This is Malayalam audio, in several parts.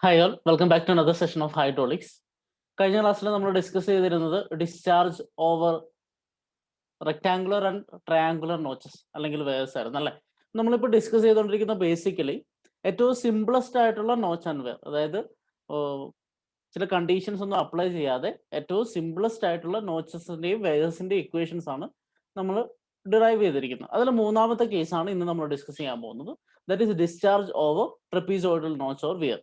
Hi all, welcome back to another session of hydraulics. കഴിഞ്ഞ ക്ലാസ്സിൽ നമ്മൾ ഡിസ്കസ് ചെയ്തിരുന്നത് discharge over rectangular and triangular notches അല്ലെങ്കിൽ വേഴ്സ് ആയിരുന്നു അല്ലേ. നമ്മളിപ്പോൾ ഡിസ്കസ് ചെയ്തുകൊണ്ടിരിക്കുന്ന ബേസിക്കലി ഏറ്റവും സിംപ്ലസ്റ്റ് ആയിട്ടുള്ള നോച്ച് ആൻഡ് വെയർ, അതായത് ചില കണ്ടീഷൻസ് ഒന്നും അപ്ലൈ ചെയ്യാതെ ഏറ്റവും സിംപ്ലസ്റ്റ് ആയിട്ടുള്ള നോച്ചസിന്റെയും വെയേഴ്സിന്റെയും ഇക്വേഷൻസ് ആണ് നമ്മൾ ഡിറൈവ് ചെയ്തിരിക്കുന്നത്. അതിൽ മൂന്നാമത്തെ കേസാണ് ഇന്ന് നമ്മൾ ഡിസ്കസ് ചെയ്യാൻ പോകുന്നത്. That is discharge over trapezoidal notch or weir.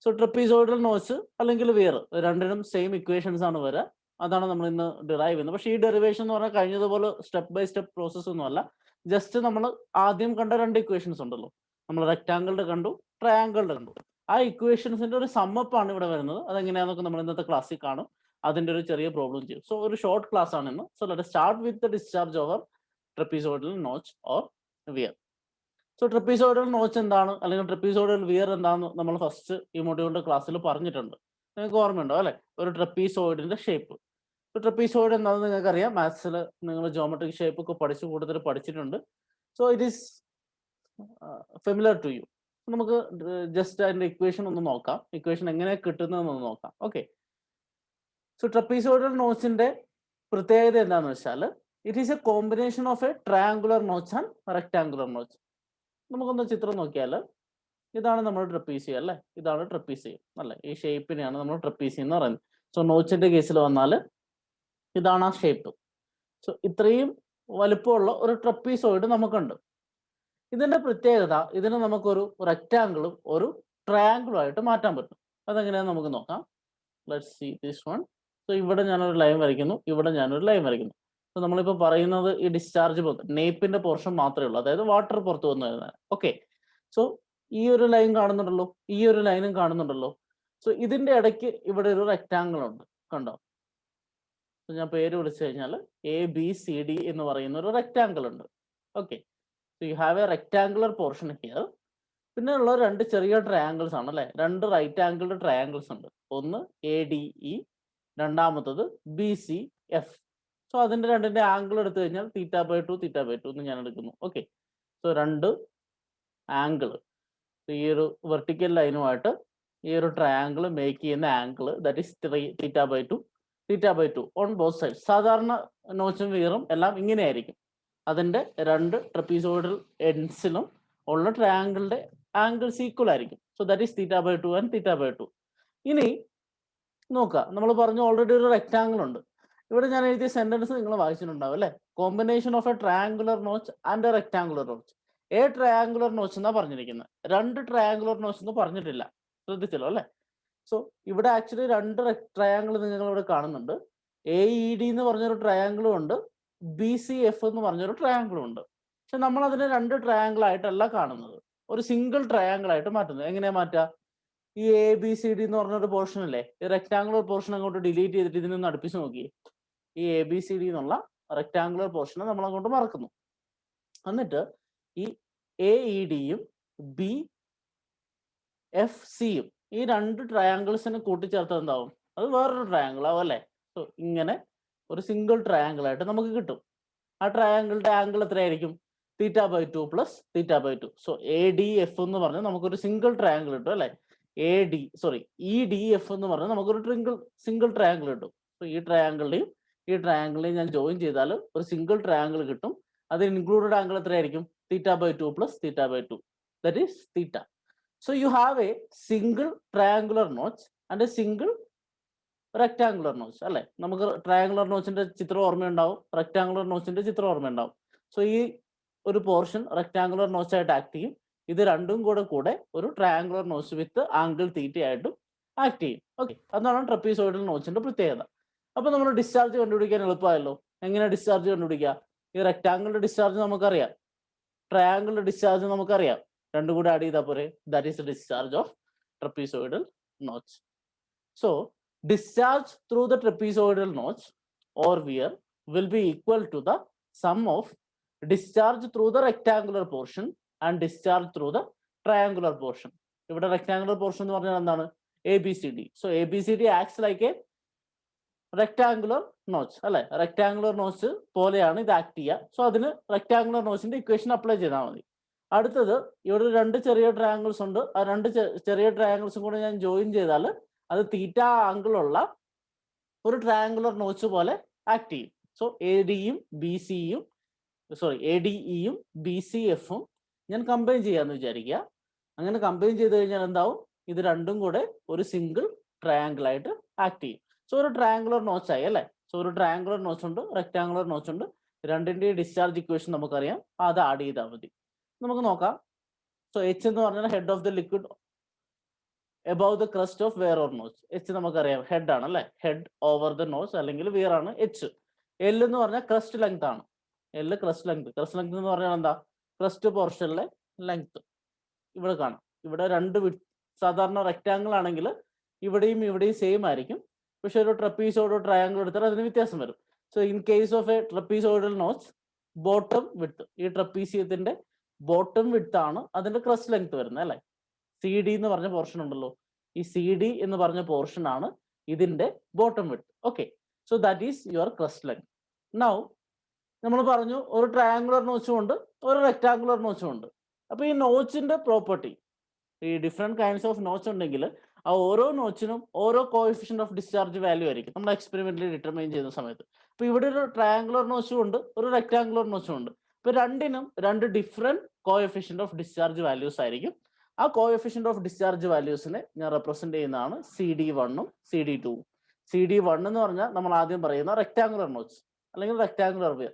So trapezoidal notch അല്ലെങ്കിൽ വിയർ രണ്ടിനും സെയിം ഇക്വേഷൻസ് ആണ് വരിക. അതാണ് നമ്മൾ ഇന്ന് ഡിറൈവ് ചെയ്യുന്നത്. പക്ഷേ ഈ ഡെറിവേഷൻ എന്ന് പറഞ്ഞാൽ കഴിഞ്ഞതുപോലെ സ്റ്റെപ്പ് ബൈ സ്റ്റെപ്പ് പ്രോസസ് ഒന്നും അല്ല. ജസ്റ്റ് നമ്മൾ ആദ്യം കണ്ട രണ്ട് ഇക്വേഷൻസ് ഉണ്ടല്ലോ, നമ്മൾ റെക്ടാങ്കിളുടെ കണ്ടു, ട്രയാങ്കിളുടെ കണ്ടു. ആ ഇക്വേഷൻസിന്റെ ഒരു സമ്മപ്പ് ആണ് ഇവിടെ വരുന്നത്. അതെങ്ങനെയാണെന്നൊക്കെ നമ്മൾ ഇന്നത്തെ ക്ലാസ്സിൽ കാണും. അതിന്റെ ഒരു ചെറിയ പ്രോബ്ലം ചെയ്യും. സോ ഒരു ഷോർട്ട് ക്ലാസ് ആണ് ഇന്ന്. So let start with the discharge over trapezoidal notch or weir. So trapezoidal notch എന്താണ് അല്ലെങ്കിൽ ട്രപ്പീസോയിഡൽ വിയർ എന്താണെന്ന് നമ്മൾ ഫസ്റ്റ് ഈ മൊഡ്യൂളിന്റെ ക്ലാസ്സിൽ പറഞ്ഞിട്ടുണ്ട്. നിങ്ങൾക്ക് ഓർമ്മയുണ്ടോ അല്ലെ? ഒരു ട്രപ്പീസോയിഡിന്റെ ഷേപ്പ്. ട്രപ്പീസോയിഡ് എന്താണെന്ന് നിങ്ങൾക്ക് അറിയാം. മാത്സിൽ നിങ്ങൾ ജോമെട്രിക് ഷേപ്പ് ഒക്കെ പഠിച്ചു കൂടുതൽ പഠിച്ചിട്ടുണ്ട്. So it is familiar to you. നമുക്ക് ജസ്റ്റ് അതിന്റെ ഇക്വേഷൻ ഒന്ന് നോക്കാം. ഇക്വേഷൻ എങ്ങനെ കിട്ടുന്നതെന്ന് നോക്കാം. ഓക്കെ. സോ ട്രപ്പീസോയിഡൽ നോച്ചിന്റെ പ്രത്യേകത എന്താണെന്ന് വെച്ചാൽ it is A combination of A triangular notch and rectangular notch. നമുക്കൊന്ന് ചിത്രം നോക്കിയാൽ ഇതാണ് നമ്മൾ ട്രപ്പീസിയം അല്ലേ, ഇതാണ് ട്രപ്പീസിയം അല്ലേ. ഈ ഷേപ്പിനെയാണ് നമ്മൾ ട്രപ്പീസിയം എന്ന് പറയുന്നത്. സോ നോച്ചിന്റെ കേസിൽ വന്നാൽ ഇതാണ് ആ ഷേപ്പ്. സോ ഇത്രയും വലുപ്പമുള്ള ഒരു ട്രപ്പീസോയിഡ് നമുക്കുണ്ട്. ഇതിന്റെ പ്രത്യേകത, ഇതിനെ നമുക്കൊരു റെക്ടാങ്കിളും ഒരു ട്രയാങ്കിളും ആയിട്ട് മാറ്റാൻ പറ്റും. അതെങ്ങനെയാണെന്ന് നമുക്ക് നോക്കാം. Let's see this one. So ഇവിടെ ഞാനൊരു ലൈൻ വരയ്ക്കുന്നു, ഇവിടെ ഞാനൊരു ലൈൻ വരയ്ക്കുന്നു. സോ നമ്മളിപ്പോൾ പറയുന്നത് ഈ ഡിസ്ചാർജ് നെയ്പ്പിന്റെ പോർഷൻ മാത്രമേ ഉള്ളൂ, അതായത് വാട്ടർ പുറത്തു വന്നു കഴിഞ്ഞാൽ. ഓക്കെ. സോ ഈ ഒരു ലൈൻ കാണുന്നുണ്ടല്ലോ, ഈ ഒരു ലൈനും കാണുന്നുണ്ടല്ലോ. സോ ഇതിന്റെ ഇടയ്ക്ക് ഇവിടെ ഒരു റെക്ടാങ്കിൾ ഉണ്ട്, കണ്ടോ? സോ ഞാൻ പേര് വിളിച്ചു കഴിഞ്ഞാൽ ABCD എന്ന് പറയുന്ന ഒരു റെക്ടാങ്കിൾ ഉണ്ട്. Okay. So you have A rectangular portion here. പിന്നെ ഉള്ള രണ്ട് ചെറിയ ട്രയാങ്കിൾസ് ആണ് അല്ലെ, രണ്ട് റൈറ്റ് ആംഗിൾഡ് ട്രയാങ്കിൾസ് ഉണ്ട്. ഒന്ന് ADE, രണ്ടാമത്തത് BCF. സോ അതിന്റെ രണ്ടിന്റെ ആംഗിൾ എടുത്തു കഴിഞ്ഞാൽ θ/2 θ/2 എന്ന് ഞാൻ എടുക്കുന്നു. ഓക്കെ. സോ രണ്ട് ആംഗിൾ, ഈ ഒരു വെർട്ടിക്കൽ ലൈനുമായിട്ട് ഈ ഒരു ട്രയാങ്കിൾ മേക്ക് ചെയ്യുന്ന angle that is θ/2 θ/2 on both side. സാധാരണ നോച്ചും വിയറും എല്ലാം ഇങ്ങനെയായിരിക്കും. അതിന്റെ രണ്ട് ട്രപ്പീസോയിഡൽ എൻഡ്സിലും ഉള്ള ട്രയാങ്കിളിന്റെ ആംഗിൾസ് ഈക്വൽ ആയിരിക്കും. So that is θ/2 and θ/2. ഇനി നോക്കുക, നമ്മൾ പറഞ്ഞു ഓൾറെഡി ഒരു റെക്ടാങ്കിൾ ഉണ്ട്. ഇവിടെ ഞാൻ എഴുതിയ സെന്റൻസ് നിങ്ങൾ വായിച്ചിട്ടുണ്ടാവും അല്ലെ. Combination of A triangular notch and A rectangular notch. A triangular notch എന്നാ പറഞ്ഞിരിക്കുന്നത്, രണ്ട് ട്രയാങ്കുലർ നോച്ച് എന്ന് പറഞ്ഞിട്ടില്ല. ശ്രദ്ധിച്ചല്ലോ അല്ലെ. സോ ഇവിടെ ആക്ച്വലി രണ്ട് ട്രയാങ്കിൾ നിങ്ങൾ ഇവിടെ കാണുന്നുണ്ട്. AED എന്ന് പറഞ്ഞൊരു ട്രയാങ്കിളും ഉണ്ട്, BCF എന്ന് പറഞ്ഞൊരു ട്രയാങ്കിളും ഉണ്ട്. പക്ഷെ നമ്മൾ അതിനെ രണ്ട് ട്രയാങ്കിൾ ആയിട്ടല്ല കാണുന്നത്, ഒരു സിംഗിൾ ട്രയാങ്കിൾ ആയിട്ട് മാറ്റുന്നത്. എങ്ങനെയാ മാറ്റുക? ഈ ABCD എന്ന് പറഞ്ഞൊരു പോർഷൻ അല്ലേ, ഈ റെക്ടാങ്കുലർ പോർഷൻ അങ്ങോട്ട് ഡിലീറ്റ് ചെയ്തിട്ട് ഇതിനൊന്ന് അടുപ്പിച്ച് നോക്കി. ഈ ABCD എന്നുള്ള റെക്ടാങ്കുലർ പോർഷനെ നമ്മൾ അങ്ങോട്ട് മറക്കുന്നു. എന്നിട്ട് ഈ AEDയും BFCയും ഈ രണ്ട് ട്രയാങ്കിൾസിനെ കൂട്ടിച്ചേർത്ത് എന്താവും? അത് വേറൊരു ട്രയാങ്കിൾ ആവും അല്ലേ. സോ ഇങ്ങനെ ഒരു സിംഗിൾ ട്രയാങ്കിൾ ആയിട്ട് നമുക്ക് കിട്ടും. ആ ട്രയാങ്കിളുടെ ആംഗിൾ എത്രയായിരിക്കും? θ/2 പ്ലസ് θ/2. സോ ADF എന്ന് പറഞ്ഞാൽ നമുക്കൊരു സിംഗിൾ ട്രയാങ്കിൾ കിട്ടും അല്ലെ. EDF എന്ന് പറഞ്ഞാൽ നമുക്കൊരു സിംഗിൾ ട്രയാങ്കിൾ കിട്ടും. സോ ഈ ട്രയാങ്കിളിനെയും ഞാൻ ജോയിൻ ചെയ്താൽ ഒരു സിംഗിൾ ട്രയാങ്കിൾ കിട്ടും. അത് ഇൻക്ലൂഡഡ് ആംഗിൾ എത്രയായിരിക്കും? θ/2 plus θ/2. That is theta. So you have a single triangular notch and a single rectangular notch അല്ലെ. നമുക്ക് ട്രയാങ്കുലർ നോച്ചിന്റെ ചിത്രം ഓർമ്മയുണ്ടാവും, റെക്ടാങ്കുലർ നോച്ചിന്റെ ചിത്രം ഓർമ്മയുണ്ടാവും. സോ ഈ ഒരു പോർഷൻ റെക്ടാങ്കുലർ നോച്ചായിട്ട് ആക്ട് ചെയ്യും. ഇത് രണ്ടും കൂടെ ഒരു ട്രയാങ്കുലർ നോച്ച് വിത്ത് ആംഗിൾ തീറ്റ ആയിട്ടും ആക്ട് ചെയ്യും. ഓക്കെ. അതാണ് ട്രപ്പീസോയിഡൽ നോച്ചിന്റെ പ്രത്യേകത. അപ്പൊ നമ്മൾ ഡിസ്ചാർജ് കണ്ടുപിടിക്കാൻ എളുപ്പമായല്ലോ. എങ്ങനെ ഡിസ്ചാർജ് കണ്ടുപിടിക്കുക? ഈ റെക്ടാങ്കിളുടെ ഡിസ്ചാർജ് നമുക്കറിയാം, ട്രയാങ്കിളുടെ ഡിസ്ചാർജ് നമുക്കറിയാം. രണ്ടും കൂടെ ആഡ് ചെയ്താൽ പോരെ. That is the discharge of trapezoidal notch. So discharge through the trapezoidal notch or weir will be equal to the sum of discharge through the rectangular portion and discharge through the triangular portion. ഇവിടെ rectangular portion എന്ന് പറഞ്ഞാൽ എന്താണ്? ABCD. So ABCD acts like a rectangular notch അല്ലെ. rectangular notch പോലെയാണ് ഇത് ആക്ട് ചെയ്യുക. സോ അതിന് rectangular notchന്റെ ഇക്വേഷൻ അപ്ലൈ ചെയ്താൽ മതി. അടുത്തത് ഇവിടെ രണ്ട് ചെറിയ ട്രയാങ്കിൾസ് ഉണ്ട്. ആ രണ്ട് ചെറിയ ട്രയാങ്കിൾസും കൂടെ ഞാൻ ജോയിൻ ചെയ്താൽ അത് തീറ്റ ആംഗിൾ ഉള്ള ഒരു ട്രയാങ്കുലർ നോച്ച് പോലെ ആക്ട് ചെയ്യും. സോ എ ഡിയും ബി സിയും എ ഡി ഇയും ബി സി എഫും ഞാൻ കമ്പൈൻ ചെയ്യാന്ന് വിചാരിക്കുക. അങ്ങനെ കമ്പൈൻ ചെയ്ത് കഴിഞ്ഞാൽ എന്താവും, ഇത് രണ്ടും കൂടെ ഒരു സിംഗിൾ ട്രയാങ്കിൾ ആയിട്ട് ആക്ട് ചെയ്യും. സോ ഒരു ട്രയാങ്കുലർ നോച്ച് ആയി അല്ലേ. സോ ഒരു ട്രയാങ്കുലർ നോച്ച് ഉണ്ട്, റെക്ടാങ്കുലർ നോച്ച് ഉണ്ട്. രണ്ടിന്റെയും ഡിസ്ചാർജ് ഇക്വേഷൻ നമുക്കറിയാം, അത് ആഡ് ചെയ്താൽ മതി. നമുക്ക് നോക്കാം. സോ എച്ച് എന്ന് പറഞ്ഞാൽ head of the liquid above the crest of weir or notch. H നമുക്കറിയാം ഹെഡ് ആണ് അല്ലെ, ഹെഡ് ഓവർ ദ നോച്ച് അല്ലെങ്കിൽ വിയർ ആണ് എച്ച്. എൽ എന്ന് പറഞ്ഞാൽ ക്രസ്റ്റ് ലെങ്ത് ആണ്. L crest length. Crest length എന്ന് പറഞ്ഞാൽ എന്താ, ക്രസ്റ്റ് പോർഷനിലെ ലെങ്ത് ഇവിടെ കാണാം. ഇവിടെ രണ്ട് സാധാരണ റെക്ടാങ്കിൾ ആണെങ്കിൽ ഇവിടെയും ഇവിടെയും സെയിം ആയിരിക്കും. പക്ഷെ ഒരു ട്രപ്പീസോയിഡ് ട്രയാങ്കിൾ എടുത്താൽ അതിന് വ്യത്യാസം വരും. So in case of a trapezoidal notch, bottom width, ഈ ട്രപ്പീസിയത്തിന്റെ ബോട്ടം വിഡ്ത്ത് ആണ് അതിന്റെ ക്രസ്റ്റ് ലെങ്ത് വരുന്നത് അല്ലെ. സി ഡി എന്ന് പറഞ്ഞ പോർഷൻ ഉണ്ടല്ലോ, ഈ സി ഡി എന്ന് പറഞ്ഞ പോർഷൻ ആണ് ഇതിന്റെ bottom width. Okay, so that is your crest length. Now നമ്മൾ പറഞ്ഞു ഒരു ട്രയാങ്കുലർ നോച്ചും ഉണ്ട്, ഒരു റെക്ടാങ്കുലർ നോച്ചും ഉണ്ട്. അപ്പൊ ഈ നോച്ചിന്റെ പ്രോപ്പർട്ടി, ഈ ഡിഫറെന്റ് കൈൻഡ്സ് ഓഫ് നോച്ച് ഉണ്ടെങ്കിൽ ആ ഓരോ നോച്ചിനും ഓരോ കോഎഫിഷ്യന്റ് ഓഫ് ഡിസ്ചാർജ് വാല്യൂ ആയിരിക്കും നമ്മൾ എക്സ്പെരിമെന്റിൽ ഡിറ്റർമൈൻ ചെയ്യുന്ന സമയത്ത്. അപ്പൊ ഇവിടെ ഒരു ട്രയാങ്കുലർ നോച്ചും ഉണ്ട്, ഒരു റെക്ടാങ്കുലർ നോച്ചും ഉണ്ട്. ഇപ്പൊ രണ്ടിനും രണ്ട് different coefficient of discharge values ആയിരിക്കും. ആ കോഎഫിഷ്യന്റ് ഓഫ് ഡിസ്ചാർജ് വാല്യൂസിനെ ഞാൻ റെപ്രസെന്റ് ചെയ്യുന്നതാണ് സി ഡി വണ്ണും സി ഡി ടൂവും. സി ഡി വൺ എന്ന് പറഞ്ഞാൽ നമ്മൾ ആദ്യം പറയുന്ന റെക്ടാങ്കുലർ നോച്ച് അല്ലെങ്കിൽ റെക്ടാങ്കുലർ വിയർ,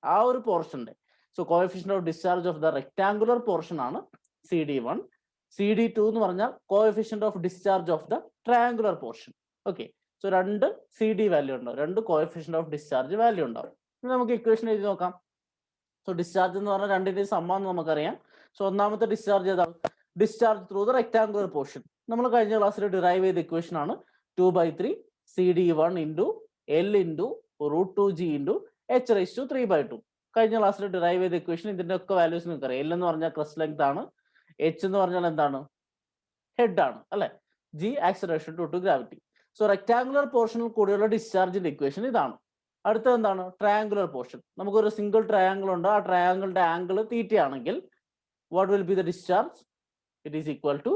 ആ ഒരു പോർഷന്റെ so coefficient of discharge of the rectangular portion ആണ് C D one. C D two എന്ന് പറഞ്ഞാൽ coefficient of discharge of the triangular portion. Okay, so രണ്ട് സി ഡി വാല്യൂ ഉണ്ടാവും, രണ്ട് കോഎഫിഷ്യന്റ് ഓഫ് ഡിസ്ചാർജ് വാല്യൂ ഉണ്ടാവും. ഇനി നമുക്ക് ഇക്വേഷൻ എഴുതി നോക്കാം. സോ ഡിസ്ചാർജ് എന്ന് പറഞ്ഞാൽ രണ്ടിന്റെയും സമ്മാനം നമുക്കറിയാം. സോ ഒന്നാമത്തെ ഡിസ്ചാർജ് ഏതാണ്, discharge through the rectangular portion. നമ്മൾ കഴിഞ്ഞ ക്ലാസ്സിൽ ഡിറൈവ് ചെയ്ത ഇക്വേഷൻ ആണ് 2/3 C D one into L into √2g into H raise to 3/2. കഴിഞ്ഞ ക്ലാസ്സിൽ ഡിറൈവ് ചെയ്ത ഇക്വേഷൻ ഇതിന്റെ ഒക്കെ വാല്യൂസ് നിങ്ങൾക്ക് അറിയാം. എൽ എന്ന് പറഞ്ഞാൽ ക്രസ്റ്റ് ലെങ്ത് ആണ്, എച്ച് എന്ന് പറഞ്ഞാൽ എന്താണ്, ഹെഡ് ആണ് അല്ലെ, g acceleration due to gravity. So rectangular പോർഷനിൽ കൂടിയുള്ള ഡിസ്ചാർജിന്റെ ഇക്വേഷൻ ഇതാണ്. അടുത്തത് എന്താണ്, ട്രയാങ്കുലർ പോർഷൻ. നമുക്കൊരു സിംഗിൾ ട്രയാങ്കിൾ ഉണ്ട്, ആ ട്രയാങ്കിളിന്റെ ആംഗിൾ തീറ്റ ആണെങ്കിൽ what will be the discharge, it is equal to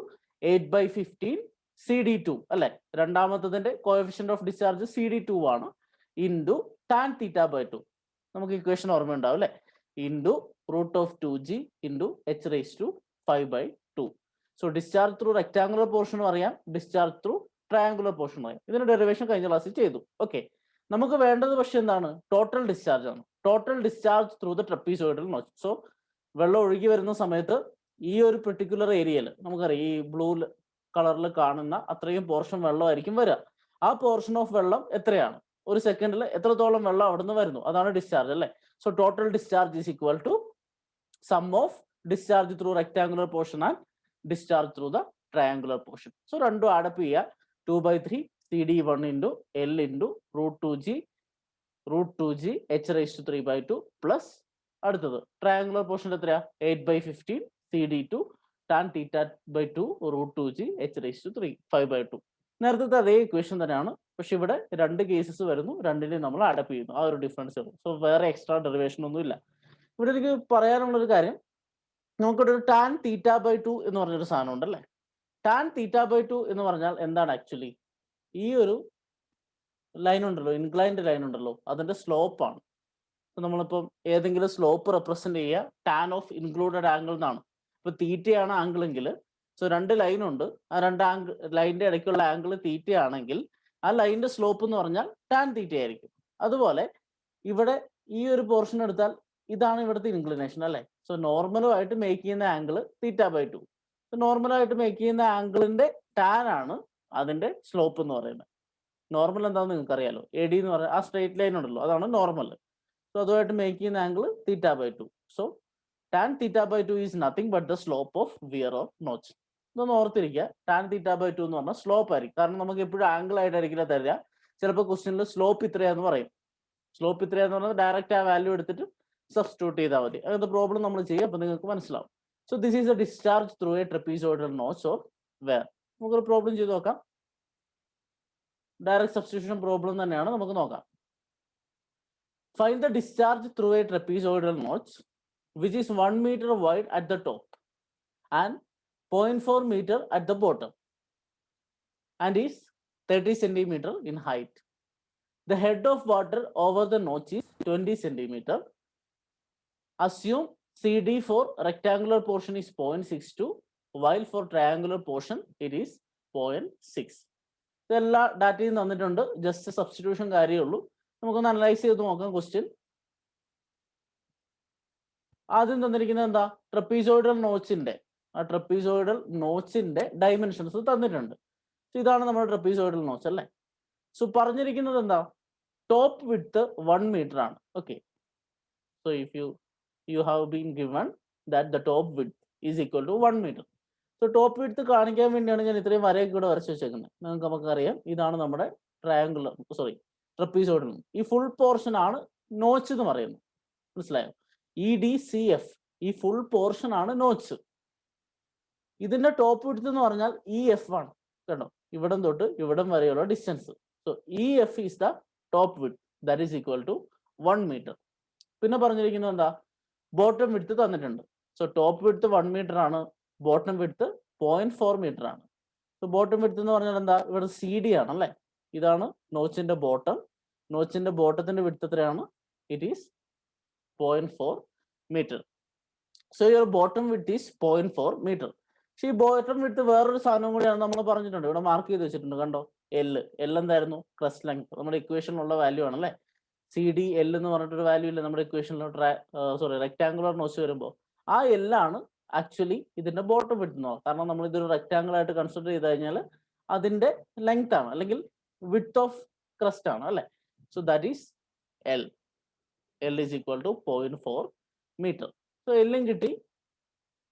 8/15 CD2 അല്ലെ. രണ്ടാമത്തതിന്റെ കോഎഫിഷ്യന്റ് ഓഫ് ഡിസ്ചാർജ് CD2 ആണ്, ഇൻറ്റു ടാൻ തീറ്റ/2. നമുക്ക് ഇക്വേഷൻ ഓർമ്മ ഉണ്ടാവും അല്ലെ, into √2g into H raise to 5/2. So discharge through rectangular പോർഷനും അറിയാം, ഡിസ്ചാർജ് ത്രൂ ട്രയാങ്കുലർ പോർഷനും അറിയാം. ഇതിന്റെ ഡെറിവേഷൻ കഴിഞ്ഞ ക്ലാസ്സിൽ ചെയ്തു. ഓക്കെ, നമുക്ക് വേണ്ടത് പക്ഷെ എന്താണ്, ടോട്ടൽ ഡിസ്ചാർജ് ആണ്. Total discharge through the trapezoidal notch. So വെള്ളം ഒഴുകി വരുന്ന സമയത്ത് ഈ ഒരു പെർട്ടിക്കുലർ ഏരിയയിൽ നമുക്കറിയാം, ഈ ബ്ലൂ കളറിൽ കാണുന്ന അത്രയും പോർഷൻ വെള്ളമായിരിക്കും വരിക. ആ പോർഷൻ ഓഫ് വെള്ളം എത്രയാണ്, ഒരു സെക്കൻഡിൽ എത്രത്തോളം വെള്ളം അവിടുന്ന് വരുന്നു, അതാണ് ഡിസ്ചാർജ് അല്ലെ. So total discharge is equal to sum of discharge through rectangular portion and discharge through the triangular portion. So രണ്ടും ആഡപ്പ് ചെയ്യുക. 2/3 CD1 into L into √2g H raise to 3/2 plus അടുത്തത് ട്രയാങ്കുലർ പോർഷൻ എത്രയാ, 8/15 CD2 tan theta √2g H raise to 5/2. നേരത്തെ അതേ ഇക്വേഷൻ തന്നെയാണ്, പക്ഷെ ഇവിടെ രണ്ട് കേസസ് വരുന്നു, രണ്ടിനെയും നമ്മൾ അഡപ്പ് ചെയ്യുന്നു, ആ ഒരു ഡിഫറൻസ് ഉള്ളൂ. സോ വേറെ എക്സ്ട്രാ ഡെറിവേഷൻ ഒന്നും ഇല്ല. ഇവിടെ എനിക്ക് പറയാനുള്ളൊരു കാര്യം, നമുക്കിവിടെ ഒരു ടാൻ തീറ്റ/2 എന്ന് പറഞ്ഞൊരു സാധനം ഉണ്ടല്ലേ. ടാൻ തീറ്റ/2 എന്ന് പറഞ്ഞാൽ എന്താണ് ആക്ച്വലി, ഈ ഒരു ലൈൻ ഉണ്ടല്ലോ, ഇൻക്ലൈൻഡ് ലൈൻ ഉണ്ടല്ലോ, അതിന്റെ സ്ലോപ്പ് ആണ്. നമ്മളിപ്പം ഏതെങ്കിലും സ്ലോപ്പ് റെപ്രസെന്റ് ചെയ്യുക ടാൻ ഓഫ് ഇൻക്ലൂഡഡ് ആംഗിൾ എന്നാണ്. ഇപ്പൊ തീറ്റയാണ് ആംഗിൾ എങ്കിൽ, സോ രണ്ട് ലൈൻ ഉണ്ട്, ആ രണ്ട് ആംഗിൾ ലൈനിന്റെ ഇടയ്ക്കുള്ള ആംഗിൾ തീറ്റ ആണെങ്കിൽ ആ ലൈനിന്റെ സ്ലോപ്പ് എന്ന് പറഞ്ഞാൽ ടാൻ തീറ്റ ആയിരിക്കും. അതുപോലെ ഇവിടെ ഈ ഒരു പോർഷൻ എടുത്താൽ ഇതാണ് ഇവിടുത്തെ ഇൻക്ലിനേഷൻ അല്ലെ. സോ നോർമലുമായിട്ട് മേക്ക് ചെയ്യുന്ന ആംഗിൾ തീറ്റ/2. നോർമലായിട്ട് മേക്ക് ചെയ്യുന്ന ആംഗിളിന്റെ ടാൻ ആണ് അതിന്റെ സ്ലോപ്പ് എന്ന് പറയുന്നത്. നോർമൽ എന്താണെന്ന് നിങ്ങൾക്ക് അറിയാലോ, എ ഡി എന്ന് പറയുന്നത് ആ സ്ട്രേറ്റ് ലൈൻ ഉണ്ടല്ലോ, അതാണ് നോർമൽ. സോ അതുമായിട്ട് മേക്ക് ചെയ്യുന്ന angle theta. So tan theta is nothing but the slope of weir or notch. ഇതൊന്ന് ഓർത്തിരിക്കുക, ടാൻ തീറ്റ/2 എന്ന് പറഞ്ഞാൽ സ്ലോപ്പ് ആയിരിക്കും. കാരണം നമുക്ക് എപ്പോഴും ആംഗിൾ ആയിട്ടായിരിക്കില്ല തരിക, ചിലപ്പോൾ ക്വസ്റ്റ്യനിൽ സ്ലോപ്പ് ഇത്രയാന്ന് പറയും. സ്ലോപ്പ് ഇത്രയാന്ന് പറഞ്ഞാൽ ഡയറക്റ്റ് ആ വാല്യൂ എടുത്തിട്ട് സബ്സ്റ്റിറ്റ്യൂട്ട് ചെയ്താൽ മതി. അങ്ങനത്തെ പ്രോബ്ലം നമ്മൾ ചെയ്യും, അപ്പോൾ നിങ്ങൾക്ക് മനസ്സിലാവും. So this is a discharge through a trapezoidal notch or weir. നമുക്കൊരു പ്രോബ്ലം ചെയ്ത് നോക്കാം. ഡയറക്റ്റ് സബ്സ്റ്റിറ്റ്യൂഷൻ പ്രോബ്ലം തന്നെയാണ്, നമുക്ക് നോക്കാം. Find the discharge through a trapezoidal notch which is 1 meter wide at the top and 0.4 meter at the bottom and is 30 centimeter in height. The head of water over the notch is 20 centimeter. Assume CD for rectangular portion is 0.62, while for triangular portion it is 0.6. ഇതെല്ലാ ഡാറ്റയും തന്നിട്ടുണ്ട്. ജസ്റ്റ് സബ്സ്റ്റിറ്റ്യൂഷൻ കാര്യമേ ഉള്ളൂ. നമുക്കൊന്ന് അനലൈസ് ചെയ്ത് നോക്കാം ക്വസ്റ്റ്യൻ. ആദ്യം തന്നിരിക്കുന്നത് എന്താ? ട്രപ്പീസോയിഡൽ നോച്ചിന്റെ ഡയമെൻഷൻസ് തന്നിട്ടുണ്ട്. ഇതാണ് നമ്മുടെ ട്രപ്പീസോയിഡൽ നോച്ച് അല്ലേ. സോ പറഞ്ഞിരിക്കുന്നത് എന്താ? ടോപ്പ് വിഡ്ത്ത് 1 മീറ്റർ ആണ്. Okay, so if you have been given that the top width is equal to 1 meter. So top width കാണിക്കാൻ വേണ്ടിയാണ് ഞാൻ ഇത്രയും വരയൊക്കെ ഇവിടെ വരച്ച് വെച്ചേക്കുന്നത്. നമുക്കറിയാം ഇതാണ് നമ്മുടെ ട്രപ്പീസോയിഡൽ. ഈ ഫുൾ പോർഷൻ ആണ് നോച്ച് എന്ന് പറയുന്നത്. മനസ്സിലായോ? EDCF ഈ ഫുൾ പോർഷൻ ആണ് നോച്ച്. ഇതിന്റെ ടോപ്പ് വിഡ്ത്ത് എന്ന് പറഞ്ഞാൽ EF ആണ്. കേട്ടോ, ഇവിടം തൊട്ട് ഇവിടം വരെയുള്ള distance. So EF is the top width, that is equal to 1 metre. പിന്നെ പറഞ്ഞിരിക്കുന്നത് എന്താ? ബോട്ടം വിഡ്ത്ത് തന്നിട്ടുണ്ട്. സോ ടോപ്പ് വിഡ്ത്ത് 1 മീറ്റർ ആണ്, ബോട്ടം വിഡ്ത്ത് 0.4 മീറ്റർ ആണ്. സോ ബോട്ടം വിഡ്ത്ത് എന്ന് പറഞ്ഞാൽ എന്താ? ഇവിടെ CD ആണ് അല്ലേ. ഇതാണ് നോച്ചിന്റെ ബോട്ടം. നോച്ചിന്റെ ബോട്ടത്തിന്റെ വിഡ്ത്ത് എത്രയാണ്? It is 0.4 metre. So your bottom width is 0.4 metre. പക്ഷേ ഈ ബോട്ടം വിഡ്ത്ത് വേറൊരു സാധനം കൂടിയാണ് നമ്മൾ പറഞ്ഞിട്ടുണ്ട്, ഇവിടെ മാർക്ക് ചെയ്ത് വെച്ചിട്ടുണ്ട്. കണ്ടോ, L എന്തായിരുന്നു? Crest length. നമ്മുടെ ഇക്വേഷനിലുള്ള വാല്യൂ ആണ് അല്ലേ. CDL എന്ന് പറഞ്ഞിട്ടൊരു വാല്യൂ ഇല്ല നമ്മുടെ ഇക്വേഷനിൽ. റെക്ടാങ്കുലർ നോച്ച് വരുമ്പോൾ ആ L ആണ് ആക്ച്വലി ഇതിന്റെ ബോട്ടം വിഡ്ത്ത് എന്ന് പറയുന്നത്. കാരണം നമ്മൾ ഇതൊരു റെക്ടാങ്കിൾ ആയിട്ട് കൺസിഡർ ചെയ്ത് കഴിഞ്ഞാൽ അതിന്റെ ലെങ്ത് ആണ്, അല്ലെങ്കിൽ വിഡ്ത്ത് ഓഫ് ക്രസ്റ്റ് ആണ് അല്ലെ. So that is L is equal to 0.4 metre. So എല്ലും കിട്ടി.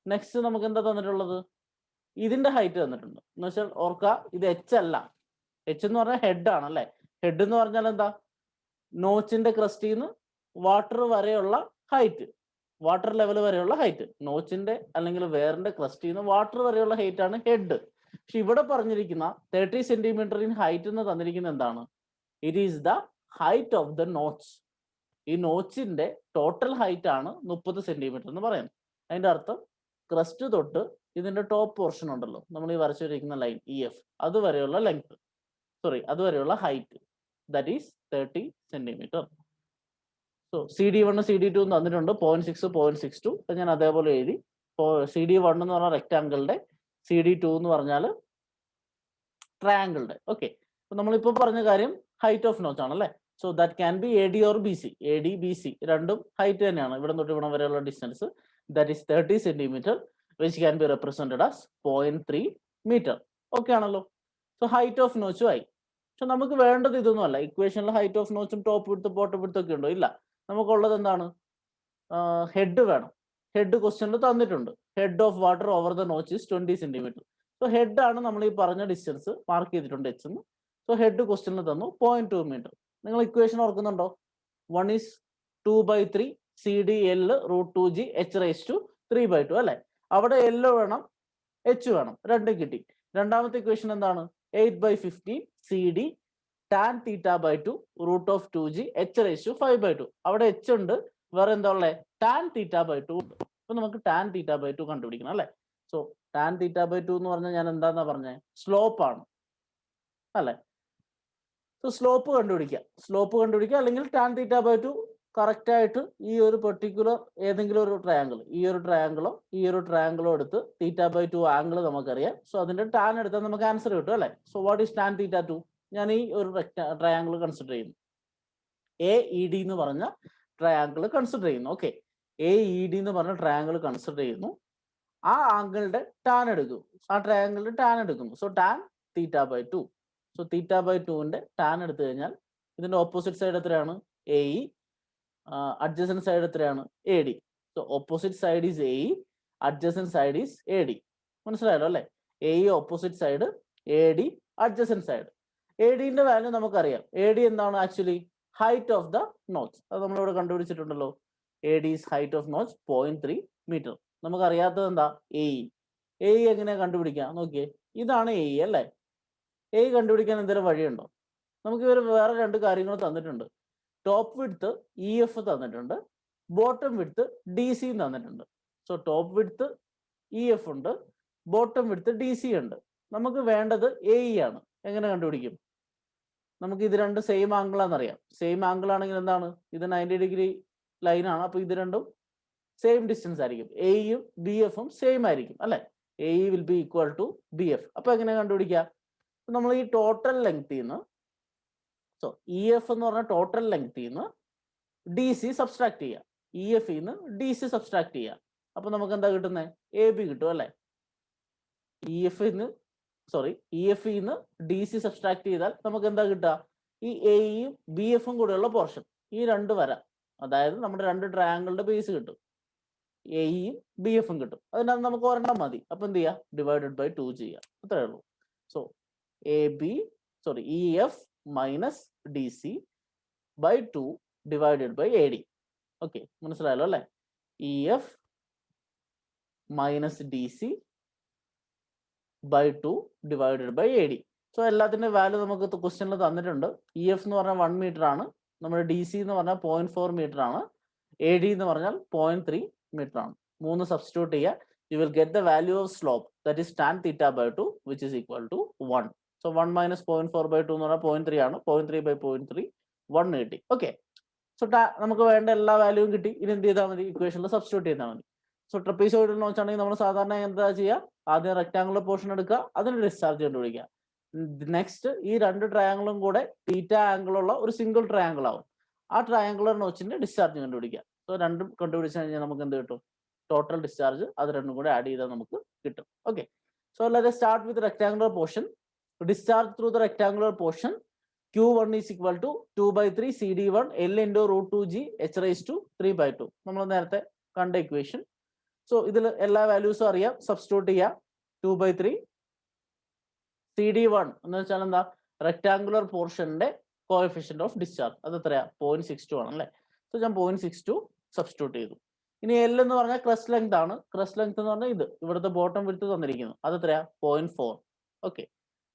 നെക്സ്റ്റ് നമുക്ക് എന്താ തന്നിട്ടുള്ളത്? ഇതിന്റെ ഹൈറ്റ് തന്നിട്ടുണ്ട്. എന്ന് വെച്ചാൽ ഓർക്കുക, ഇത് H അല്ല. H എന്ന് പറഞ്ഞാൽ ഹെഡ് ആണ് അല്ലെ. ഹെഡ് എന്ന് പറഞ്ഞാൽ എന്താ? നോച്ചിന്റെ ക്രസ്റ്റിൽ നിന്ന് വാട്ടർ വരെയുള്ള ഹൈറ്റ്, വാട്ടർ ലെവൽ വരെയുള്ള ഹൈറ്റ്. നോച്ചിന്റെ അല്ലെങ്കിൽ വെയറിന്റെ ക്രസ്റ്റിൽ നിന്ന് വാട്ടർ വരെയുള്ള ഹൈറ്റ് ആണ് ഹെഡ്. പക്ഷെ ഇവിടെ പറഞ്ഞിരിക്കുന്ന 30 സെന്റിമീറ്റർ ഇൻ ഹൈറ്റ് എന്ന് തന്നിരിക്കുന്നത് എന്താണ്? It is the height of the notch. ഈ നോച്ചിന്റെ ടോട്ടൽ ഹൈറ്റ് ആണ് 30 സെന്റിമീറ്റർ എന്ന് പറയുന്നത്. അതിന്റെ അർത്ഥം ക്രസ്റ്റ് തൊട്ട് ഇതിന്റെ ടോപ്പ് പോർഷൻ ഉണ്ടല്ലോ, നമ്മൾ ഈ വരച്ചിരിക്കുന്ന ലൈൻ EF, അതുവരെയുള്ള ലെങ്ത്, അതുവരെയുള്ള height, that is 30 centimetre. So CD1 CD2 തന്നിട്ടുണ്ട് 0.6 0.62. ഞാൻ അതേപോലെ എഴുതി. CD1 എന്ന് പറഞ്ഞാൽ റെക്ടാങ്കിളിന്റെ, CD2 എന്ന് പറഞ്ഞാൽ ട്രയാങ്കിളിന്റെ. ഓക്കെ, അപ്പൊ നമ്മളിപ്പോൾ പറഞ്ഞ കാര്യം ഹൈറ്റ് ഓഫ് നോച്ച് ആണല്ലേ. So that can be AD or BC. AD BC രണ്ടും ഹൈറ്റ് തന്നെയാണ്. ഇവിടെ തൊട്ട് ഇവിടെ വരെയുള്ള distance, that is 30 centimetre, which can be represented as 0.3 metre. Okay ആണല്ലോ. സോ ഹൈറ്റ് ഓഫ് നോച്ചും ആയി. പക്ഷെ നമുക്ക് വേണ്ടത് ഇതൊന്നും അല്ല. ഇക്വേഷനിൽ ഹൈറ്റ് ഓഫ് നോച്ചും ടോപ്പ് വിഡ്ത്ത് ബോട്ടം വിഡ്ത്ത് ഒക്കെ ഉണ്ടോ? ഇല്ല. നമുക്കുള്ളത് എന്താണ്? ഹെഡ് വേണം. ഹെഡ് ക്വസ്റ്റ്യനിൽ തന്നിട്ടുണ്ട്. Head of water over the notch is 20 centimetre. So head ആണ് നമ്മൾ ഈ പറഞ്ഞ ഡിസ്റ്റൻസ് മാർക്ക് ചെയ്തിട്ടുണ്ട് H എന്ന്. സോ ഹെഡ് ക്വസ്റ്റ്യനിൽ തന്നു 0.2 മീറ്റർ. നിങ്ങൾ ഇക്വേഷൻ ഓർക്കുന്നുണ്ടോ? 1 is 2/3 CDL √2G H⁻³ അല്ലെ. അവിടെ L വേണം, H വേണം, രണ്ടും കിട്ടി. രണ്ടാമത്തെ ഇക്വേഷൻ എന്താണ്? 8/15 CD tan θ/2 √2G H⁻5/2. അവിടെ H ഉണ്ട്, വേറെ എന്താ ഉള്ളത്? tan θ/2 ഉണ്ട്. അപ്പൊ നമുക്ക് tan θ/2 കണ്ടുപിടിക്കണം അല്ലെ. സോ tan θ/2 എന്ന് പറഞ്ഞാൽ ഞാൻ എന്താന്നാ പറഞ്ഞേ? സ്ലോപ്പ് ആണ് അല്ലെ. സോ സ്ലോപ്പ് കണ്ടുപിടിക്കുക, അല്ലെങ്കിൽ tan θ/2 കറക്റ്റ് ആയിട്ട് ഈ ഒരു പെർട്ടിക്കുലർ ഏതെങ്കിലും ഒരു ട്രയാങ്കിൾ, ഈ ഒരു ട്രയാങ്കിളോ എടുത്ത് θ/2 ആംഗിൾ നമുക്കറിയാം. സോ അതിന്റെ ടാൻ എടുത്താൽ നമുക്ക് ആൻസർ കിട്ടും അല്ലെ. So what is tan θ2? ഞാൻ ഈ ഒരു ട്രയാങ്കിൾ കൺസിഡർ ചെയ്യുന്നു. AED എന്ന് പറഞ്ഞ ട്രയാങ്കിൾ കൺസിഡർ ചെയ്യുന്നു. ഓക്കെ, AED എന്ന് പറഞ്ഞ ട്രയാങ്കിൾ കൺസിഡർ ചെയ്യുന്നു. ആ ആംഗിളിന്റെ ടാൻ എടുക്കും, ആ ട്രയാങ്കിളിന്റെ ടാൻ എടുക്കുന്നു. So tan θ/2. സോ θ/2ന്റെ ടാൻ എടുത്തു കഴിഞ്ഞാൽ ഇതിന്റെ ഓപ്പോസിറ്റ് സൈഡ് എത്രയാണ്? AE. അഡ്ജസന്റ് സൈഡ് എത്രയാണ്? AD. So opposite side is AE, adjacent side is AD. മനസ്സിലായല്ലോ അല്ലെ. AE opposite side, AD adjacent side. ADന്റെ വാല്യൂ നമുക്കറിയാം. AD എന്താണ്? Actually height of the notch. അത് നമ്മളിവിടെ കണ്ടുപിടിച്ചിട്ടുണ്ടല്ലോ. AD is height of notch 0.3 metre. നമുക്കറിയാത്തത് എന്താ? AE എങ്ങനെ കണ്ടുപിടിക്കാം? നോക്കിയേ, ഇതാണ് AE അല്ലേ. AE കണ്ടുപിടിക്കാൻ എന്തെങ്കിലും വഴിയുണ്ടോ? നമുക്ക് ഇവർ വേറെ രണ്ട് കാര്യങ്ങൾ തന്നിട്ടുണ്ട്. ടോപ്പ് വിഡ്ത്ത് EF തന്നിട്ടുണ്ട്, ബോട്ടം വിഡ്ത്ത് ഡി സി തന്നിട്ടുണ്ട്. So top width E F ഉണ്ട്, ബോട്ടം വിഡ്ത്ത് ഡി സി ഉണ്ട്. നമുക്ക് വേണ്ടത് എ ഇ ആണ്. എങ്ങനെ കണ്ടുപിടിക്കും? നമുക്ക് ഇത് രണ്ട് സെയിം ആംഗിൾ ആണെന്നറിയാം. സെയിം ആംഗിൾ ആണെങ്കിൽ എന്താണ്? ഇത് 90 ഡിഗ്രി ലൈനാണ്. അപ്പോൾ ഇത് രണ്ടും സെയിം ഡിസ്റ്റൻസ് ആയിരിക്കും. എ ഇയും ബി എഫും സെയിം ആയിരിക്കും അല്ലെ? A E will be equal to B F. അപ്പോൾ എങ്ങനെ കണ്ടുപിടിക്കുക? നമ്മൾ ഈ ടോട്ടൽ ലെങ്ത്തിൽ നിന്ന്, സോ ഇ എഫ് എന്ന് പറഞ്ഞ ടോട്ടൽ ലെങ്ത്തിൽ നിന്ന് ഡി സി സബ്സ്ട്രാക്ട് ചെയ്യുക. ഇ എഫ് നിന്ന് ഡി സി സബ്സ്ട്രാക്ട് ചെയ്യുക. അപ്പൊ നമുക്ക് എന്താ കിട്ടുന്നത്? എ ബി കിട്ടും അല്ലെ? ഇ എഫ് നിന്ന് ഡി സി സബ്സ്ട്രാക്ട് ചെയ്താൽ നമുക്ക് എന്താ കിട്ടുക? ഈ എ ഇയും ബി എഫും കൂടെയുള്ള പോർഷൻ, ഈ രണ്ട് വര, അതായത് നമ്മുടെ രണ്ട് ട്രയാങ്കിളുടെ ബേസ് കിട്ടും. എ ഇയും ബി എഫും കിട്ടും. അതിനകത്ത് നമുക്ക് ഒരെണ്ണം മതി. അപ്പൊ എന്ത് ചെയ്യുക? ഡിവൈഡഡ് ബൈ 2 ചെയ്യുക. അത്രേ ഉള്ളൂ. So E F minus D C by 2 divided by A D. Okay, മനസ്സിലായല്ലോ അല്ലെ? E F minus D C by 2 divided by A D. So എല്ലാത്തിന്റെ വാല്യൂ നമുക്ക് ക്വസ്റ്റ്യനിൽ തന്നിട്ടുണ്ട്. ഇ എഫ് എന്ന് പറഞ്ഞാൽ 1 മീറ്റർ ആണ്, നമ്മുടെ ഡി സി എന്ന് പറഞ്ഞാൽ 0.4 മീറ്റർ ആണ്, എ ഡി എന്ന് പറഞ്ഞാൽ 0.3 മീറ്റർ ആണ്. 3 സബ്സ്റ്റിറ്റ്യൂട്ട് ചെയ്യുക. You will get the value of slope, that is tan theta by 2 which is equal to 1. So 1 minus 0.4 by 2 എന്ന് പറഞ്ഞാൽ 0.3 ആണ്. 0.3 ബൈ 0.3 1 കിട്ടി. ഓക്കെ, സോ നമുക്ക് വേണ്ട എല്ലാ വാല്യൂവും കിട്ടി. ഇനി എന്ത് ചെയ്താൽ മതി? ഇക്വേഷനിൽ സബ്സ്റ്റിറ്റ്യൂട്ട് ചെയ്താൽ മതി. സോ ട്രപ്പീസോയിഡൽ നോച്ചാണെങ്കിൽ നമ്മൾ സാധാരണ എന്താ ചെയ്യുക? ആദ്യം റെക്ടാങ്കുലർ പോർഷൻ എടുക്കുക, അതിന് ഡിസ്ചാർജ് കണ്ടുപിടിക്കുക. നെക്സ്റ്റ് ഈ രണ്ട് ട്രയാങ്കിളും കൂടെ തീറ്റ ആംഗിളുള്ള ഒരു സിംഗിൾ ട്രയാങ്കിൾ ആവും. ആ ട്രയാങ്കുലർ നോച്ചിന്റെ ഡിസ്ചാർജ് കണ്ടുപിടിക്കുക. സോ രണ്ടും കണ്ടുപിടിച്ചു കഴിഞ്ഞാൽ നമുക്ക് എന്ത് കിട്ടും? Total discharge. അത് രണ്ടും കൂടെ ആഡ് ചെയ്താൽ നമുക്ക് കിട്ടും. Okay, so let us start with rectangular portion. Discharge through the rectangular portion Q1 is equal to 2/3 CD1 L into root 2G H raised to 3/2. നമ്മൾ നേരത്തെ കണ്ട ഇക്വേഷൻ. സോ ഇതിൽ എല്ലാ വാല്യൂസും അറിയാം. സബ്സ്റ്റിറ്റ്യൂട്ട് ചെയ്യാം. 2/3 CD1 എന്ന് വെച്ചാൽ എന്താ? റെക്ടാങ്കുലർ പോർഷന്റെ കോഎഫിഷ്യന്റ് ഓഫ് ഡിസ്ചാർജ്. അത് എത്രയാ? 0.62 ആണ് അല്ലേ? സോ ഞാൻ 0.62 സബ്സ്റ്റിറ്റ്യൂട്ട് ചെയ്തു. ഇനി എൽ എന്ന് പറഞ്ഞാൽ ക്രസ്റ്റ് ലെങ്ത് ആണ്. ക്രസ്റ്റ് ലെങ്ത് എന്ന് പറഞ്ഞാൽ ഇത് ഇവിടുത്തെ ബോട്ടം വിഡ്ത്ത് തന്നിരിക്കുന്നു. അത് എത്രയാ? 0.4. Okay,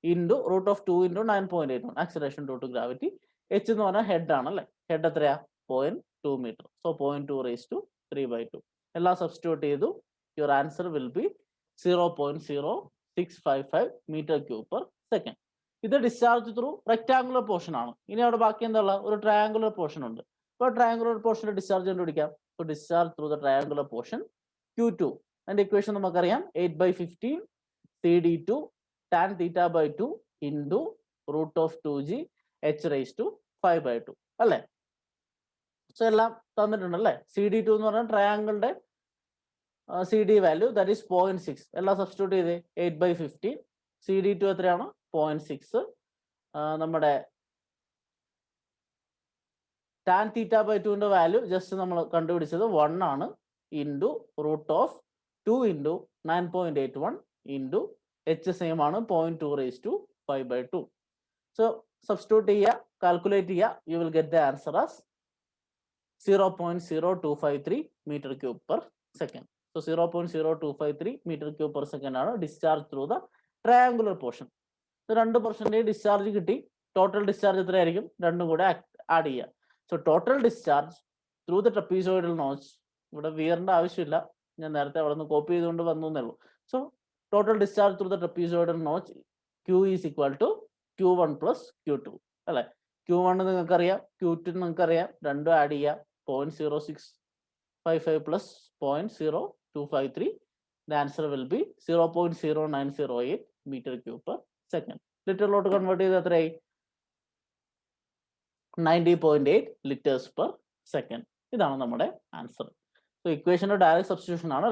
into root of 2 into 9.81 acceleration due to gravity. H എന്ന് പറഞ്ഞാൽ ഹെഡ് ആണ് അല്ലേ? ഹെഡ് എത്രയാ? 0.2 മീറ്റർ. So 0.2 raise to 3/2. എല്ലാം സബ്സ്റ്റിറ്റ്യൂട്ട് ചെയ്തു. Your answer will be 0.0655 metre cube per second. ഇത് ഡിസ്ചാർജ് ത്രൂ റെക്ടാങ്കുലർ പോർഷൻ ആണ്. ഇനി അവിടെ ബാക്കി എന്താ ഉള്ളത്? ഒരു ട്രയാങ്കുലർ പോർഷൻ ഉണ്ട്. അപ്പോൾ ട്രയാങ്കുലർ പോർഷന്റെ ഡിസ്ചാർജ് കണ്ടുപിടിക്കാം. So discharge through the triangular portion Q2. അതിന്റെ ഇക്വേഷൻ നമുക്കറിയാം. 8/15 CD2 tan theta by 2 into root of 2G H raised to 5/2 അല്ലേ? സോ എല്ലാം തന്നിട്ടുണ്ടല്ലേ? CD2 എന്ന് പറഞ്ഞാൽ ട്രയാങ്കിളുടെ CD വാല്യൂ, ദാറ്റ് ഈസ് 0.6. എല്ലാം സബ്സ്റ്റിറ്റ്യൂട്ട് ചെയ്തേ. 8/15 CD2 എത്രയാണ്? 0.6. നമ്മുടെ tan theta by 2ന്റെ വാല്യൂ ജസ്റ്റ് നമ്മൾ കണ്ടുപിടിച്ചത് 1 ആണ്. Into root of 2 into 9.81 into H same ആണ് 0.2 റേസ് ടു 5/2. സോ സബ്സ്റ്റിറ്റ്യൂട്ട് ചെയ്യുക, കാൽക്കുലേറ്റ് ചെയ്യുക. You will get the answer as 0.0253 metre cube per second. So 0.0253 metre cube per second ആണ് discharge through the triangular portion. രണ്ട് പോർഷന്റെ ഡിസ്ചാർജ് കിട്ടി. ടോട്ടൽ ഡിസ്ചാർജ് എത്രയായിരിക്കും? രണ്ടും കൂടെ ആഡ് ചെയ്യുക. So total discharge through the trapezoidal notch, ഇവിടെ വിയറിന്റെ ആവശ്യമില്ല, ഞാൻ നേരത്തെ അവിടെ നിന്ന് കോപ്പി ചെയ്തുകൊണ്ട് വന്നു എന്നേ ഉള്ളൂ. So total discharge through the trapezoidal notch Q is equal to Q1 plus Q2 അല്ലെ? Q1 നിങ്ങൾക്കറിയാം, Q2 നിങ്ങൾക്കറിയാം. രണ്ടും ആഡ് ചെയ്യുക. 0.0655 plus 0.0253. The answer will be 0.0908 metre cube per second. ലിറ്ററിലോട്ട് കൺവേർട്ട് ചെയ്ത് എത്രയായി? 90.8 ലിറ്റേഴ്സ് പെർ സെക്കൻഡ്. ഇതാണ് നമ്മുടെ ആൻസർ. സോ ഇക്വേഷന്റെ ഡയറക്റ്റ് സബ്സ്റ്റിറ്റ്യൂഷൻ ആണ്.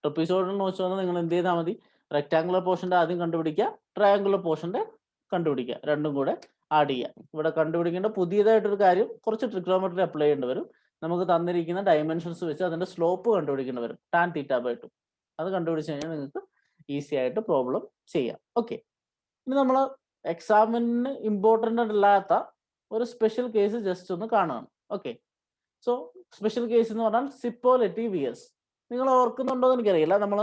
ട്രപ്പീസോയിഡൽ നോച്ച് വന്നാൽ നിങ്ങൾ എന്ത് ചെയ്താൽ മതി? റെക്ടാങ്കുലർ പോർഷന്റെ ആദ്യം കണ്ടുപിടിക്കുക, ട്രയാങ്കുലർ പോർഷന്റെ കണ്ടുപിടിക്കുക, രണ്ടും കൂടെ ആഡ് ചെയ്യുക. ഇവിടെ കണ്ടുപിടിക്കേണ്ട പുതിയതായിട്ടൊരു കാര്യം, കുറച്ച് ട്രിഗ്നോമെട്രി അപ്ലൈ ചെയ്യേണ്ടി വരും. നമുക്ക് തന്നിരിക്കുന്ന ഡയമെൻഷൻസ് വെച്ച് അതിന്റെ സ്ലോപ്പ് കണ്ടുപിടിക്കേണ്ടി വരും. tan theta by 2 അത് കണ്ടുപിടിച്ച് കഴിഞ്ഞാൽ നിങ്ങൾക്ക് ഈസി ആയിട്ട് പ്രോബ്ലം ചെയ്യാം. ഓക്കെ, ഇനി നമ്മൾ എക്സാമിന് ഇമ്പോർട്ടൻ്റ് അല്ലാത്ത ഒരു സ്പെഷ്യൽ കേസ് ജസ്റ്റ് ഒന്ന് കാണുകയാണ്. ഓക്കെ, സോ സ്പെഷ്യൽ കേസ് എന്ന് പറഞ്ഞാൽ സിപ്പോലെറ്റി വിയേഴ്സ്. നിങ്ങൾ ഓർക്കുന്നുണ്ടോ എന്ന് എനിക്കറിയില്ല. നമ്മൾ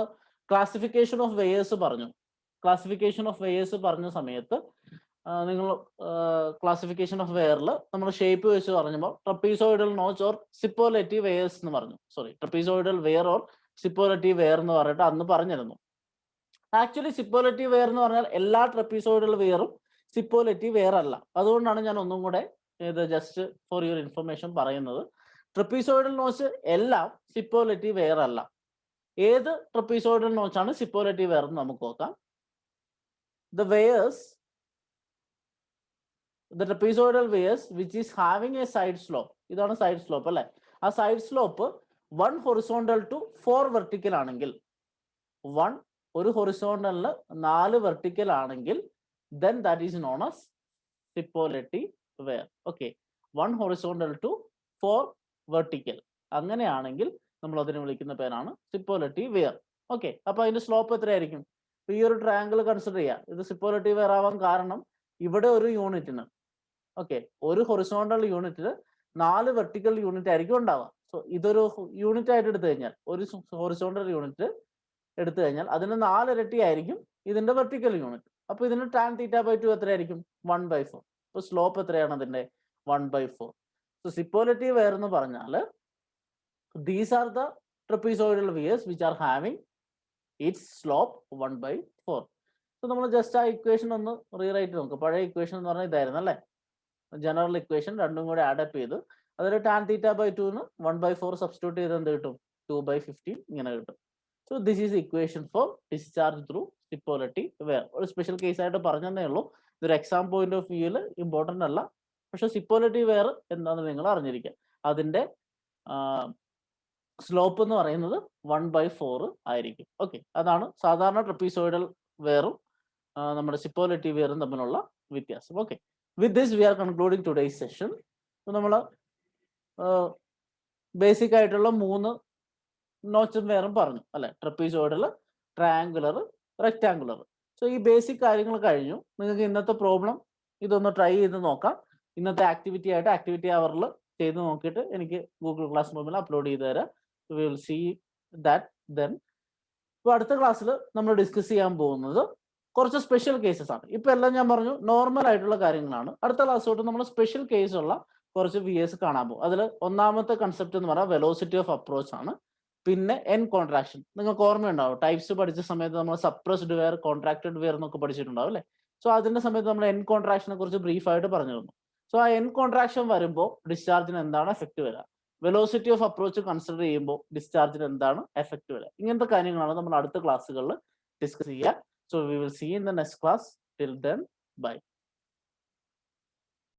ക്ലാസിഫിക്കേഷൻ ഓഫ് വെയേഴ്സ് പറഞ്ഞു. ക്ലാസിഫിക്കേഷൻ ഓഫ് വെയേഴ്സ് പറഞ്ഞ സമയത്ത് നിങ്ങൾ ക്ലാസിഫിക്കേഷൻ ഓഫ് വെയറിൽ നമ്മൾ ഷേപ്പ് വെച്ച് പറഞ്ഞപ്പോൾ ട്രപ്പീസോയിഡൽ നോച്ച് ഓർ സിപ്പോലെറ്റീവ് വെയേഴ്സ് എന്ന് പറഞ്ഞു. സോറി, ട്രപ്പീസോയിഡൽ വെയർ ഓർ സിപ്പോലെറ്റീവ് വെയർ എന്ന് പറഞ്ഞിട്ട് അന്ന് പറഞ്ഞിരുന്നു. ആക്ച്വലി സിപ്പോലെറ്റീവ് വെയർ എന്ന് പറഞ്ഞാൽ എല്ലാ ട്രപ്പീസോയിഡൽ വെയറും സിപ്പോലെറ്റീവ് വെയർ അല്ല. അതുകൊണ്ടാണ് ഞാൻ ഒന്നും കൂടെ ഇത് ജസ്റ്റ് ഫോർ യുവർ ഇൻഫർമേഷൻ പറയുന്നത്. ട്രപ്പീസോയിഡൽ നോച്ച് എല്ലാം സിപ്പോലെറ്റീവ് വെയർ അല്ല. ഏത് ട്രപ്പീസോയിഡൽ നോച്ചാണ് സിപ്പോലെറ്റീവ് വെയർ എന്ന് നമുക്ക് നോക്കാം. The trapezoidal weirs which is having a side slope, ഇതാണ് സൈഡ് സ്ലോപ്പ് അല്ലെ. ആ side slope 1 horizontal to 4 vertical ആണെങ്കിൽ, ഒരു ഹൊറിസോണ്ടലിന് 4 vertical ആണെങ്കിൽ, then that is known as Cipolletti weir. Okay, 1 horizontal to 4 vertical അങ്ങനെയാണെങ്കിൽ നമ്മൾ അതിനെ വിളിക്കുന്ന പേരാണ് സിപ്പോലെറ്റീവ് വെയർ. ഓക്കെ, അപ്പൊ അതിന്റെ സ്ലോപ്പ് എത്രയായിരിക്കും? ഈ ഒരു ട്രയാങ്കിൾ കൺസിഡർ ചെയ്യുക. ഇത് സിപ്പോലെറ്റീവ് വെയർ ആവാൻ കാരണം ഇവിടെ ഒരു യൂണിറ്റിന്, ഓക്കെ, ഒരു ഹൊറിസോണ്ടൽ യൂണിറ്റിന് 4 വെർട്ടിക്കൽ യൂണിറ്റ് ആയിരിക്കും ഉണ്ടാവുക. സോ ഇതൊരു യൂണിറ്റ് ആയിട്ട് എടുത്തു കഴിഞ്ഞാൽ, ഒരു ഹൊറിസോണ്ടൽ യൂണിറ്റ് എടുത്തു കഴിഞ്ഞാൽ അതിന് 4 ഇരട്ടി ആയിരിക്കും ഇതിന്റെ വെർട്ടിക്കൽ യൂണിറ്റ്. അപ്പൊ ഇതിന് ടാൻ θ/2 എത്രയായിരിക്കും? 1/4. അപ്പൊ സ്ലോപ്പ് എത്രയാണ് അതിന്റെ? 1/4. സോ സിപ്പോലെറ്റീവ് വെയർ എന്ന് പറഞ്ഞാൽ these are the trapezoidal weirs which are having its slope 1/4. So നമ്മൾ ജസ്റ്റ് ആ ഇക്വേഷൻ ഒന്ന് റീറൈറ്റ് നോക്കുക. പഴയ ഇക്വേഷൻ എന്ന് പറഞ്ഞാൽ ഇതായിരുന്നു അല്ലേ, ജനറൽ ഇക്വേഷൻ. രണ്ടും കൂടെ ആഡപ്പ് ചെയ്ത് അതിൽ ടാൻ θ/2 1/4 സബ്സ്റ്റിറ്റ്യൂട്ട് ചെയ്ത് എന്ത് കിട്ടും? 2/15 ഇങ്ങനെ കിട്ടും. So this is equation for discharge through Cipolletti weir. ഒരു സ്പെഷ്യൽ കേസ് ആയിട്ട് പറഞ്ഞതേ ഉള്ളൂ. ഇതൊരു എക്സാം പോയിന്റ് ഓഫ് വ്യൂവിൽ ഇമ്പോർട്ടൻ്റ് അല്ല. പക്ഷെ സിപ്പോലെറ്റീവ് വെയർ എന്താണെന്ന് നിങ്ങൾ അറിഞ്ഞിരിക്കുക. അതിന്റെ സ്ലോപ്പ് എന്ന് പറയുന്നത് 1/4 ആയിരിക്കും. ഓക്കെ, അതാണ് സാധാരണ ട്രപ്പീസോയിഡൽ വെയറും നമ്മുടെ സിപ്പോലെറ്റീവ് വെയറും തമ്മിലുള്ള വ്യത്യാസം. Okay, with this we are concluding today's session. നമ്മൾ ബേസിക് ആയിട്ടുള്ള 3 നോച്ചും വെയറും പറഞ്ഞു അല്ലെ, ട്രപ്പീസോയിഡൽ, ട്രയാങ്കുലർ, റെക്ടാങ്കുലർ. സോ ഈ ബേസിക് കാര്യങ്ങൾ കഴിഞ്ഞു. നിങ്ങൾക്ക് ഇന്നത്തെ പ്രോബ്ലം ഇതൊന്ന് ട്രൈ ചെയ്ത് നോക്കാം. ഇന്നത്തെ ആക്ടിവിറ്റി ആയിട്ട് ആക്ടിവിറ്റി അവറിൽ ചെയ്ത് നോക്കിയിട്ട് എനിക്ക് ഗൂഗിൾ ക്ലാസ് റൂമിൽ അപ്ലോഡ് ചെയ്ത് തരാം. We will see that then. ഇപ്പോൾ അടുത്ത ക്ലാസ്സിൽ നമ്മൾ ഡിസ്കസ് ചെയ്യാൻ പോകുന്നത് കുറച്ച് സ്പെഷ്യൽ കേസസ് ആണ്. ഇപ്പൊ എല്ലാം ഞാൻ പറഞ്ഞു നോർമൽ ആയിട്ടുള്ള കാര്യങ്ങളാണ്. അടുത്ത ക്ലാസ് തൊട്ട് നമ്മൾ സ്പെഷ്യൽ കേസ് ഉള്ള കുറച്ച് വിയേഴ്സ് കാണാൻ പോകും. അതിൽ ഒന്നാമത്തെ കൺസെപ്റ്റ് എന്ന് പറഞ്ഞാൽ വെലോസിറ്റി ഓഫ് അപ്രോച്ച് ആണ്. പിന്നെ എൻ കോൺട്രാക്ഷൻ. നിങ്ങൾക്ക് ഓർമ്മയുണ്ടാവും, ടൈപ്സ് പഠിച്ച സമയത്ത് നമ്മൾ സപ്രസ്ഡ് വെയർ, കോൺട്രാക്റ്റഡ് വെയർ എന്നൊക്കെ പഠിച്ചിട്ടുണ്ടാവും അല്ലേ. സോ അതിന്റെ സമയത്ത് നമ്മൾ എൻ കോൺട്രാക്ഷനെ കുറിച്ച് ബ്രീഫായിട്ട് പറഞ്ഞു തന്നു. സോ ആ എൻ കോൺട്രാക്ഷൻ വരുമ്പോൾ ഡിസ്ചാർജിന് എന്താണ് എഫക്ട് വരിക, വെലോസിറ്റി ഓഫ് അപ്രോച്ച് കൺസിഡർ ചെയ്യുമ്പോൾ ഡിസ്ചാർജിന് എന്താണ് എഫക്ട് വരിക, ഇങ്ങനത്തെ കാര്യങ്ങളാണ് നമ്മൾ അടുത്ത ക്ലാസ്സുകളിൽ ഡിസ്കസ് ചെയ്യുക. So we will see you in the next class. Till then, bye.